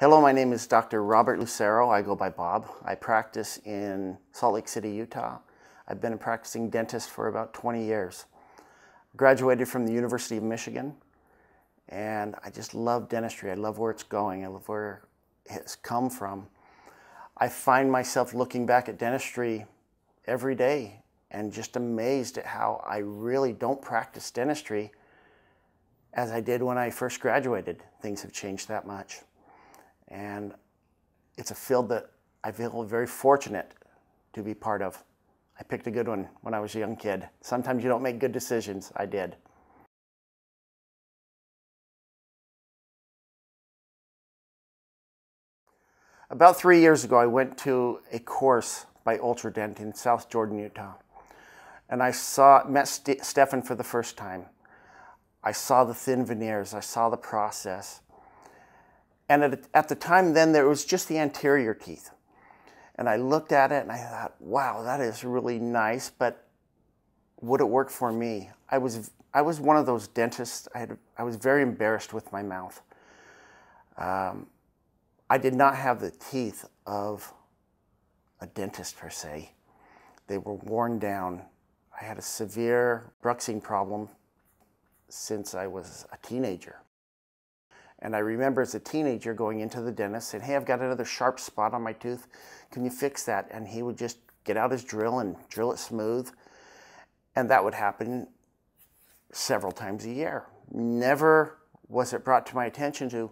Hello, my name is Dr. Robert Lucero. I go by Bob. I practice in Salt Lake City, Utah. I've been a practicing dentist for about 20 years. Graduated from the University of Michigan, and I just love dentistry. I love where it's going. I love where it's come from. I find myself looking back at dentistry every day and just amazed at how I really don't practice dentistry as I did when I first graduated. Things have changed that much. And it's a field that I feel very fortunate to be part of. I picked a good one when I was a young kid. Sometimes you don't make good decisions. I did. About 3 years ago, I went to a course by Ultradent in South Jordan, Utah. And I met Stefan for the first time. I saw the thin veneers. I saw the process. And at the time then, there was just the anterior teeth. And I looked at it and I thought, wow, that is really nice, but would it work for me? I was one of those dentists, I was very embarrassed with my mouth. I did not have the teeth of a dentist per se. They were worn down. I had a severe bruxing problem since I was a teenager. And I remember as a teenager going into the dentist saying, hey, I've got another sharp spot on my tooth. Can you fix that? And he would just get out his drill and drill it smooth. And that would happen several times a year. Never was it brought to my attention to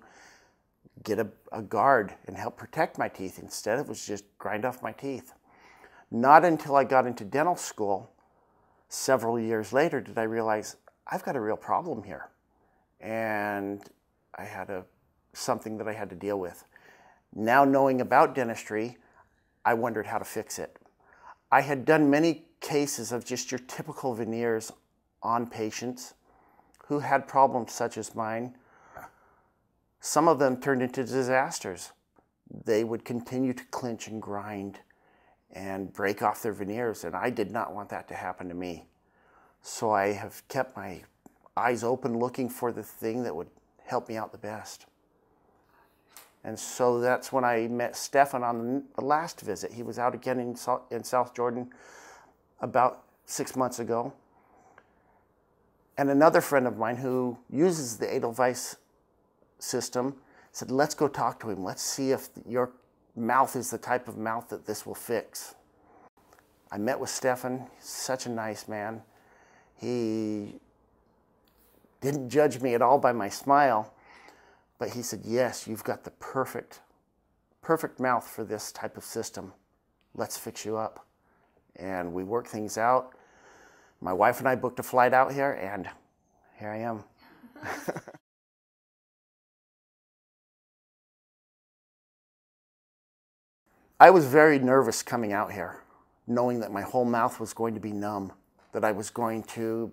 get a guard and help protect my teeth. Instead, it was just grind off my teeth. Not until I got into dental school several years later did I realize I've got a real problem here. And I had something that I had to deal with. Now knowing about dentistry, I wondered how to fix it. I had done many cases of just your typical veneers on patients who had problems such as mine. Some of them turned into disasters. They would continue to clinch and grind and break off their veneers, and I did not want that to happen to me. So I have kept my eyes open looking for the thing that would help me out the best. And so that's when I met Stefan on the last visit. He was out again in South Jordan about 6 months ago. And another friend of mine who uses the edelweiss system said, let's go talk to him. Let's see if your mouth is the type of mouth that this will fix. I met with Stefan. He's such a nice man. He didn't judge me at all by my smile, but he said, yes, you've got the perfect mouth for this type of system. Let's fix you up. And we worked things out. My wife and I booked a flight out here, and here I am. I was very nervous coming out here, knowing that my whole mouth was going to be numb, that I was going to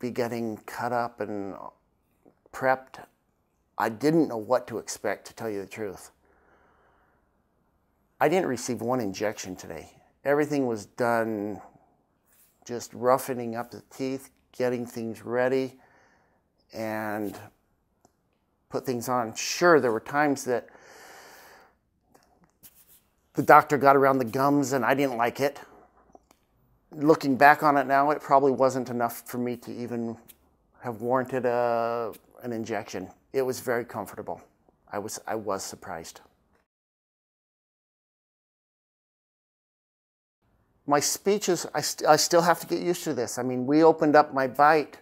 be getting cut up and prepped. I didn't know what to expect, to tell you the truth. I didn't receive one injection today. Everything was done just roughening up the teeth, getting things ready, and put things on. Sure, there were times that the doctor got around the gums and I didn't like it. Looking back on it now, it probably wasn't enough for me to even have warranted an injection. It was very comfortable. I was surprised. My speech is, I still have to get used to this. I mean, we opened up my bite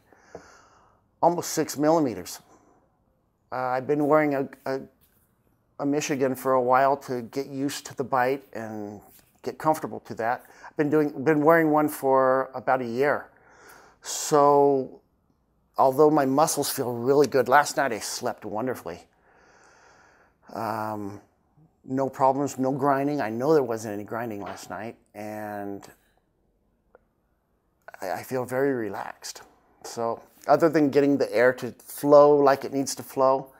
almost 6 millimeters. I've been wearing a Michigan for a while to get used to the bite and get comfortable to that. I've been wearing one for about a year. So although my muscles feel really good, last night I slept wonderfully. No problems, no grinding. I know there wasn't any grinding last night, and I feel very relaxed. So other than getting the air to flow like it needs to flow,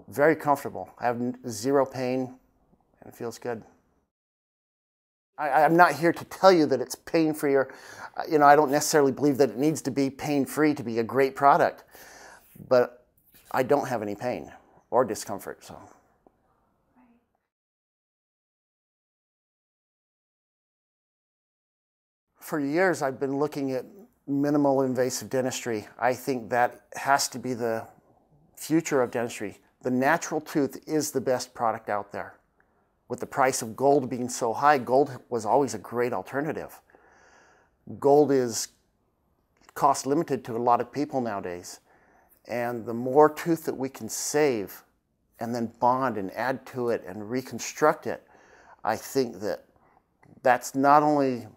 very comfortable. I have zero pain, and it feels good. I'm not here to tell you that it's pain-free, or, I don't necessarily believe that it needs to be pain-free to be a great product, but I don't have any pain. or discomfort. So. For years, I've been looking at minimal invasive dentistry. I think that has to be the future of dentistry. The natural tooth is the best product out there. With the price of gold being so high, gold was always a great alternative. Gold is cost limited to a lot of people nowadays. And the more tooth that we can save and then bond and add to it and reconstruct it, I think that that's not only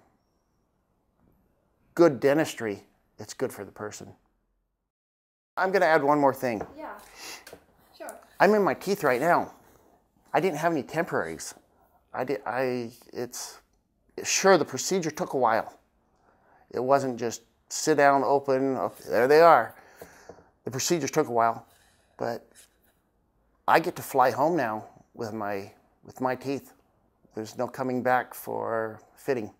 good dentistry, it's good for the person. I'm going to add one more thing. Yeah, sure. I'm in my teeth right now. I didn't have any temporaries. Sure, the procedure took a while. It wasn't just sit down, open, okay, there they are. The procedure took a while, but I get to fly home now with my teeth. There's no coming back for fitting.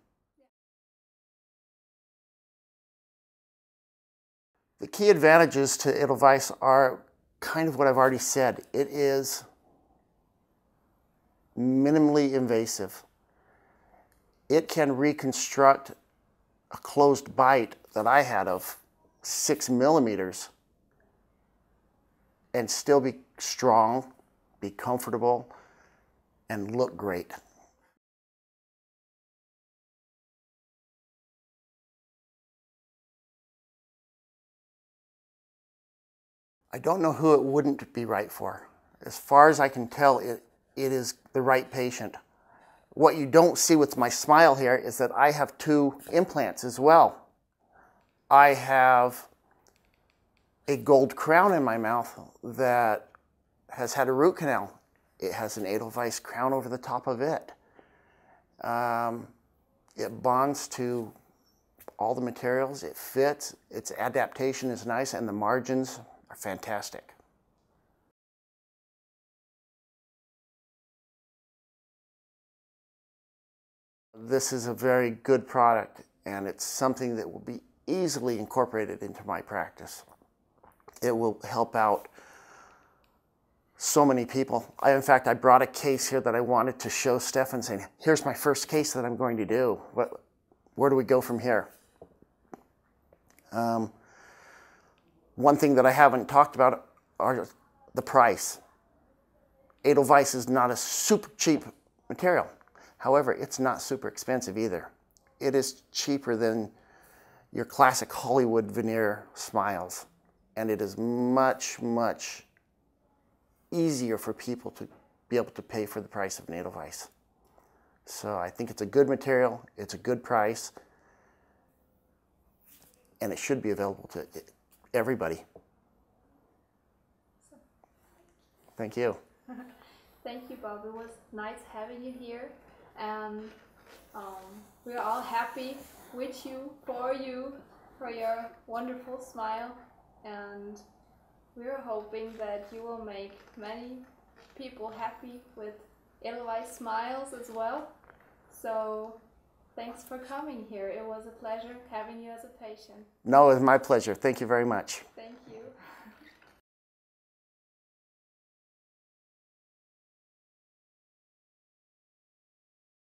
The key advantages to edelweiss are kind of what I've already said. It is minimally invasive. It can reconstruct a closed bite that I had of 6 millimeters and still be strong, be comfortable, and look great. I don't know who it wouldn't be right for. As far as I can tell, it is the right patient. What you don't see with my smile here is that I have 2 implants as well. I have a gold crown in my mouth that has had a root canal. It has an edelweiss crown over the top of it. It bonds to all the materials. It fits. Its adaptation is nice, and the margins are fantastic. This is a very good product, and it's something that will be easily incorporated into my practice. It will help out so many people. In fact, I brought a case here that I wanted to show Stefan, saying, here's my first case that I'm going to do. Where do we go from here? One thing that I haven't talked about are the price. Edelweiss is not a super cheap material. However, it's not super expensive either. It is cheaper than your classic Hollywood veneer smiles. And it is much, much easier for people to be able to pay for the price of an edelweiss. So I think it's a good material, it's a good price, and it should be available to everybody. Thank you. Thank you, Bob. It was nice having you here, and we're all happy with you, for your wonderful smile, and we're hoping that you will make many people happy with edelweiss smiles as well. So thanks for coming here. It was a pleasure having you as a patient. No, it was my pleasure. Thank you very much. Thank you.